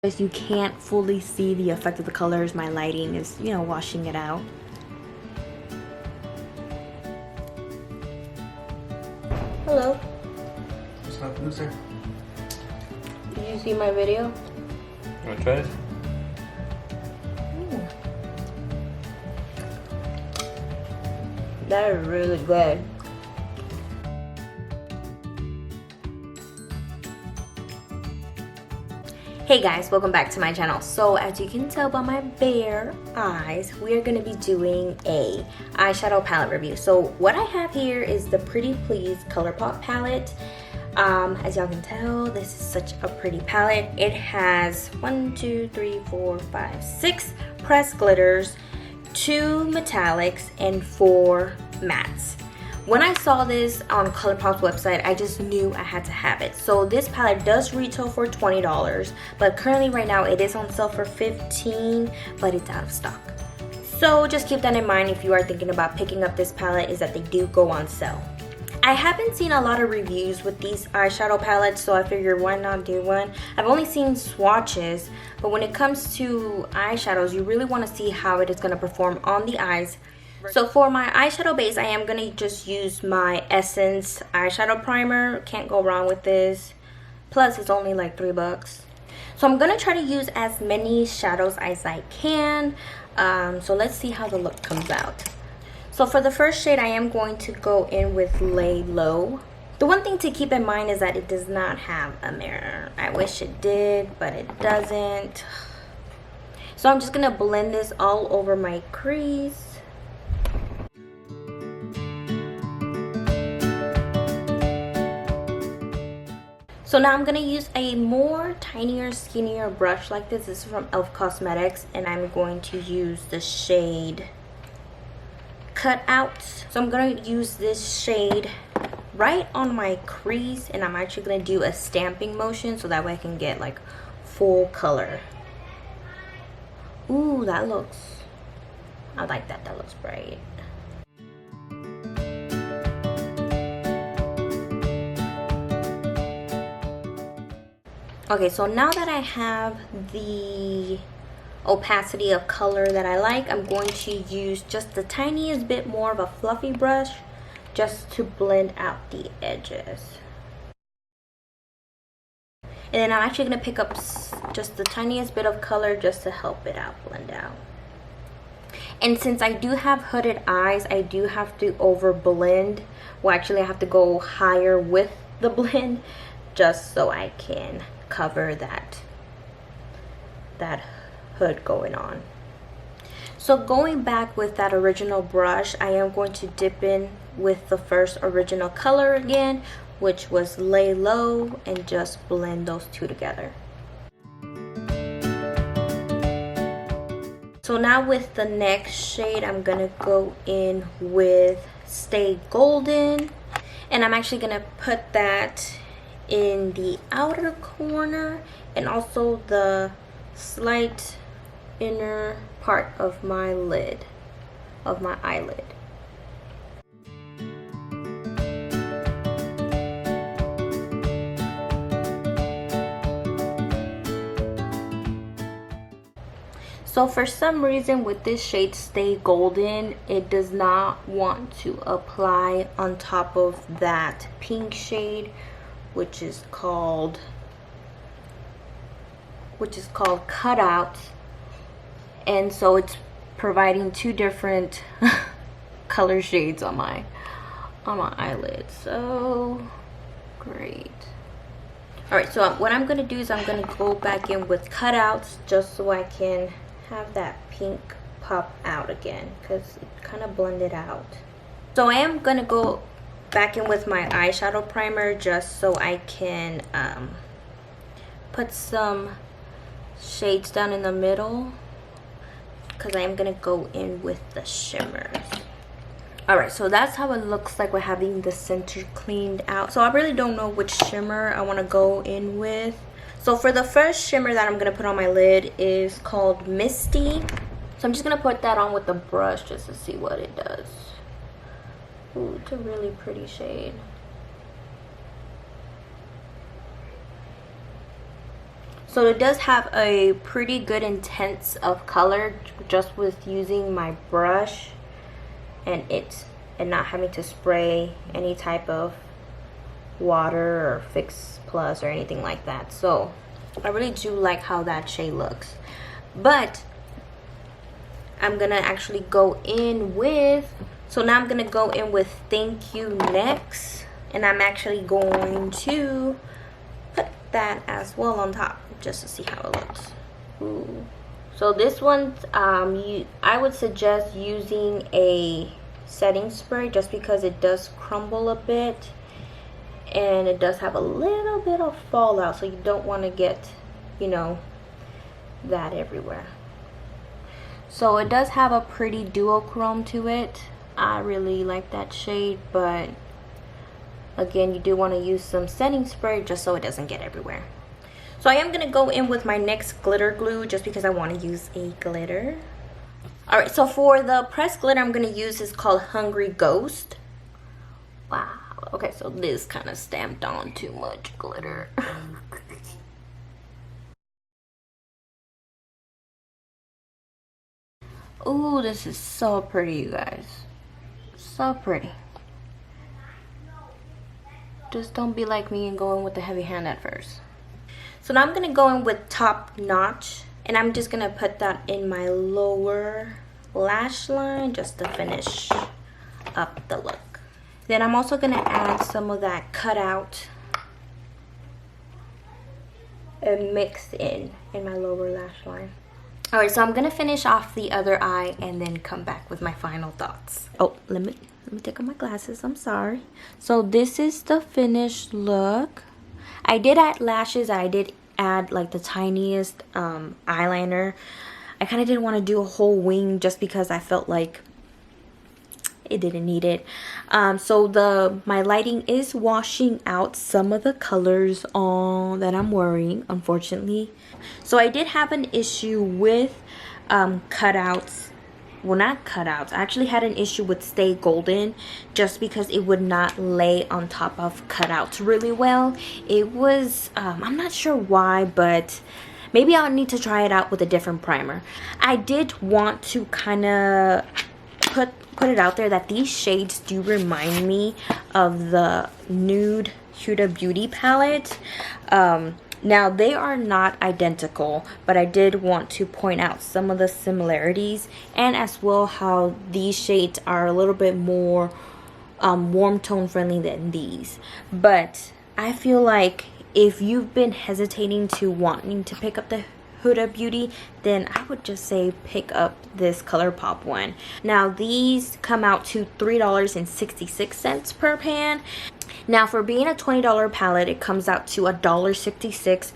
As you can't fully see the effect of the colors, my lighting is, you know, washing it out. Hello. What's up, loser? Did you see my video? You wanna try it? That is really good. Hey guys, welcome back to my channel. So as you can tell by my bare eyes, we are going to be doing a eyeshadow palette review. So what I have here is the Pretty Please Colourpop palette. As y'all can tell, this is such a pretty palette. It has 6 pressed glitters, 2 metallics, and 4 mattes. When I saw this on Colourpop's website, I just knew I had to have it. So this palette does retail for $20, but currently right now it is on sale for $15, but it's out of stock. So just keep that in mind if you are thinking about picking up this palette, is that they do go on sale. I haven't seen a lot of reviews with these eyeshadow palettes, so I figured why not do one. I've only seen swatches, but when it comes to eyeshadows, you really want to see how it is going to perform on the eyes. So for my eyeshadow base, I am going to just use my Essence eyeshadow primer. Can't go wrong with this. Plus, it's only like $3. So I'm going to try to use as many shadows as I can. So let's see how the look comes out. So for the first shade, I am going to go in with Lay Low. The one thing to keep in mind is that it does not have a mirror. I wish it did, but it doesn't. So I'm just going to blend this all over my crease. So now I'm going to use a more tinier, skinnier brush like this. This is from e.l.f. Cosmetics, and I'm going to use the shade Cut Out. So I'm going to use this shade right on my crease, and I'm actually going to do a stamping motion so that way I can get like full color. Ooh, that looks, I like that. That looks bright. Okay, so now that I have the opacity of color that I like, I'm going to use just the tiniest bit more of a fluffy brush just to blend out the edges. And then I'm actually going to pick up just the tiniest bit of color just to help it out, blend out. And since I do have hooded eyes, I do have to over blend. Well, actually I have to go higher with the blend just so I can cover that hood going on. So going back with that original brush, I am going to dip in with the first original color again, which was Lay Low, and just blend those two together. So now with the next shade, I'm gonna go in with Stay Golden, and I'm actually gonna put that in the outer corner and also the slight inner part of my lid, of my eyelid. So for some reason with this shade Stay Golden, it does not want to apply on top of that pink shade, which is called Cut Out, and so it's providing 2 different color shades on my eyelid. So great. All right, so what I'm gonna do is I'm gonna go back in with Cutouts just so I can have that pink pop out again, because it kind of blended out. So I am gonna go back in with my eyeshadow primer just so I can put some shades down in the middle, because I am gonna go in with the shimmers. Alright, so that's how it looks like we're having the center cleaned out. So I really don't know which shimmer I want to go in with. So for the first shimmer that I'm gonna put on my lid is called Misty. So I'm just gonna put that on with the brush just to see what it does. Ooh, it's a really pretty shade. So it does have a pretty good intense of color just with using my brush and not having to spray any type of water or Fix Plus or anything like that. So I really do like how that shade looks. But I'm gonna actually go in with, so now I'm gonna go in with Thank You next, and I'm actually going to put that as well on top just to see how it looks. Ooh. So this one, I would suggest using a setting spray just because it does crumble a bit and it does have a little bit of fallout, so you don't want to get, you know, that everywhere. So it does have a pretty duochrome to it. I really like that shade, but again, you do want to use some setting spray just so it doesn't get everywhere. So I am going to go in with my next glitter glue just because I want to use a glitter. Alright, so for the pressed glitter I'm going to use is called Hungry Ghost. Wow. Okay, so this kind of stamped on too much glitter. Ooh, this is so pretty, you guys. So pretty. Just don't be like me and go in with the heavy hand at first. So now I'm going to go in with Top Notch, and I'm just going to put that in my lower lash line just to finish up the look. Then I'm also going to add some of that cutout and mix in my lower lash line. Alright, so I'm going to finish off the other eye and then come back with my final thoughts. Oh, let me take off my glasses. I'm sorry. So this is the finished look. I did add lashes. I did add like the tiniest eyeliner. I kind of didn't want to do a whole wing just because I felt like it didn't need it. So my lighting is washing out some of the colors that I'm wearing, unfortunately. So I did have an issue with cutouts. Well, not cutouts. I actually had an issue with Stay Golden just because it would not lay on top of cutouts really well. It was, I'm not sure why, but maybe I'll need to try it out with a different primer. I did want to kind of put it out there that these shades do remind me of the Nude Huda Beauty palette. Now, they are not identical, but I did want to point out some of the similarities and as well how these shades are a little bit more warm tone friendly than these. But I feel like if you've been hesitating to wanting to pick up the Huda Beauty, then I would just say pick up this Colourpop one. Now, these come out to $3.66 per pan. Now, for being a $20 palette, it comes out to $1.66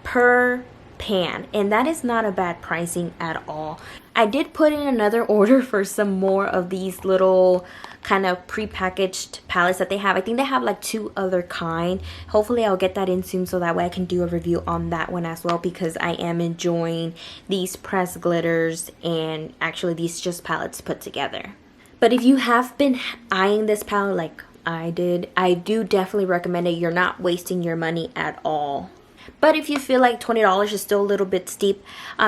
per pan, and that is not a bad pricing at all. I did put in another order for some more of these little kind of pre-packaged palettes that they have. I think they have like 2 other kind. Hopefully I'll get that in soon so that way I can do a review on that one as well, because I am enjoying these pressed glitters and actually these just palettes put together. But if you have been eyeing this palette like I did, I do definitely recommend it. You're not wasting your money at all. But if you feel like $20 is still a little bit steep,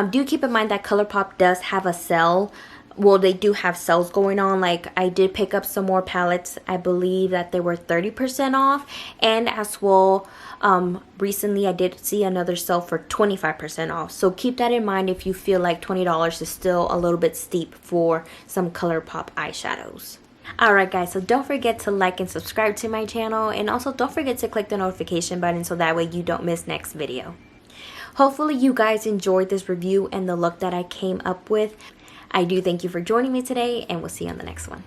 do keep in mind that Colourpop does have a sale. Well, they do have sales going on. Like, I did pick up some more palettes. I believe that they were 30% off. And as well, recently I did see another sale for 25% off. So keep that in mind if you feel like $20 is still a little bit steep for some Colourpop eyeshadows. Alright guys, so don't forget to like and subscribe to my channel, and also don't forget to click the notification button so that way you don't miss next video. Hopefully you guys enjoyed this review and the look that I came up with. I do thank you for joining me today, and we'll see you on the next one.